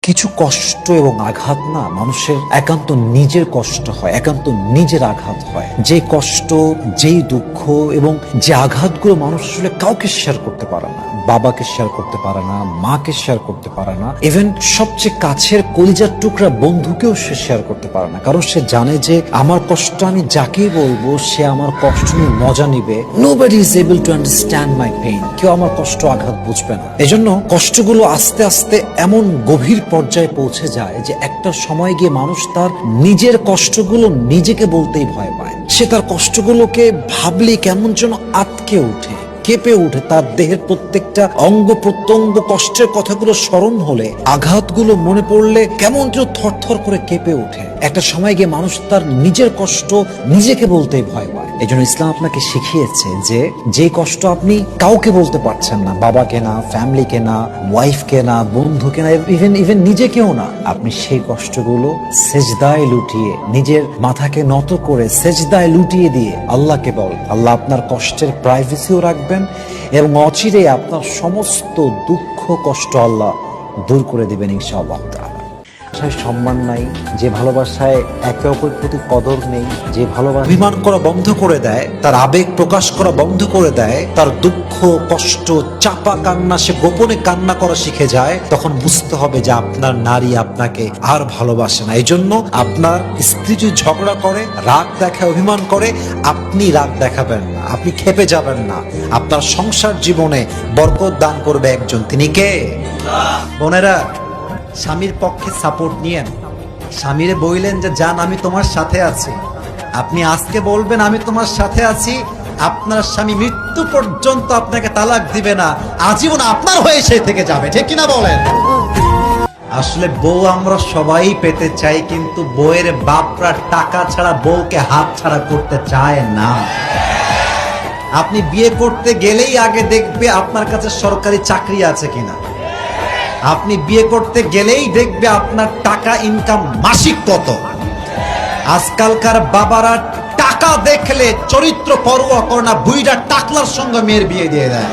কিছু কষ্ট এবং আঘাত না মানুষের একান্ত নিজের কষ্ট হয়, একান্ত নিজের আঘাত হয়। যে কষ্ট, যেই দুঃখ এবং যে আঘাতগুলো মানুষ আসলে কাউকে শেয়ার করতে পারে না, বাবাকে শেয়ার করতে পারে না, মাকে শেয়ার করতে পারে না, ইভেন সবচেয়ে কাছের কলিজার টুকরা বন্ধুকেও সে শেয়ার করতে পারে না। কারণ সে জানে যে আমার কষ্ট আমি যাকেই বলবো সে আমার কষ্ট নিয়ে মজা নিবে। Nobody is able to understand my pain. কেউ আমার কষ্ট আঘাত বুঝবে না। এজন্য কষ্টগুলো আস্তে আস্তে এমন গভীর পর্যায়ে পৌঁছে যায় যে একটা সময় গিয়ে মানুষ তার নিজের কষ্টগুলো নিজেকে বলতেই ভয় পায়। সে তার কষ্টগুলোকে ভাবলে কেমন যেন আটকে ওঠে, কেঁপে ওঠে। তার দেহের প্রত্যেকটা অঙ্গ প্রত্যঙ্গ কষ্টের কথাগুলো স্মরণ হলে, আঘাতগুলো মনে পড়লে কেমন যেন থরথর করে কেঁপে ওঠে। একটা সময় গিয়ে মানুষ তার নিজের কষ্ট নিজেকে বলতেই ভয় পায়। এই জন্য ইসলাম আপনাকে শিখিয়েছে যে কষ্ট আপনি কাউকে বলতে পারছেন না, বাবাকে না, ফ্যামিলিকে না, ওয়াইফকে না, বন্ধুকে না, ইভেন নিজেকেও না, আপনি সেই কষ্টগুলো সেজদায় লুটিয়ে, নিজের মাথাকে নত করে সেজদায় লুটিয়ে দিয়ে আল্লাহকে বল। আল্লাহ আপনার কষ্টের প্রাইভেসিও রাখবেন এবং অচিরে আপনার সমস্ত দুঃখ কষ্ট আল্লাহ দূর করে দিবেন ইনশাআল্লাহ। সম্মান নাই, যে ভালোবাসায় একে অপরের প্রতি কদর নেই, যে ভালোবাসা অভিমান করা বন্ধ করে দেয়, তার আবেগ প্রকাশ করা বন্ধ করে দেয়, তার দুঃখ কষ্ট চাপা কান্না সে গোপনে কান্না করা শিখে যায়, তখন বুঝতে হবে যে আপনার নারী আপনাকে আর ভালোবাসে না। এই জন্য আপনার স্ত্রী যদি ঝগড়া করে, রাগ দেখায়, অভিমান করে, আপনি রাগ দেখাবেন না, আপনি ক্ষেপে যাবেন না। আপনার সংসার জীবনে বরকত দান করবে একজন, তিনি কে? বোনেরা, স্বামীর পক্ষে সাপোর্ট নিয়েন। স্বামীরে বললেন যে জান আমি তোমার সাথে আছি, আপনি আজকে বলবেন আমি তোমার সাথে আছি, আপনার স্বামী মৃত্যু পর্যন্ত আপনাকে তালাক দিবে না, আজীবন আপনার হয়ে সে থেকে যাবে, ঠিক কিনা বলেন? আসলে বউ আমরা সবাই পেতে চাই, কিন্তু বউয়ের বাপরা টাকা ছাড়া বউকে হাত ছাড়া করতে চায় না। আপনি বিয়ে করতে গেলেই আগে দেখবে আপনার কাছে সরকারি চাকরি আছে কিনা, আপনি বিয়ে করতে গেলেই দেখবে আপনার টাকা ইনকাম মাসিক কত। আজকালকার বাবারা টাকা দেখলে চরিত্র পরোয়া করে না, বুইড়া টাকলার সঙ্গে মেয়ের বিয়ে দিয়ে দেয়।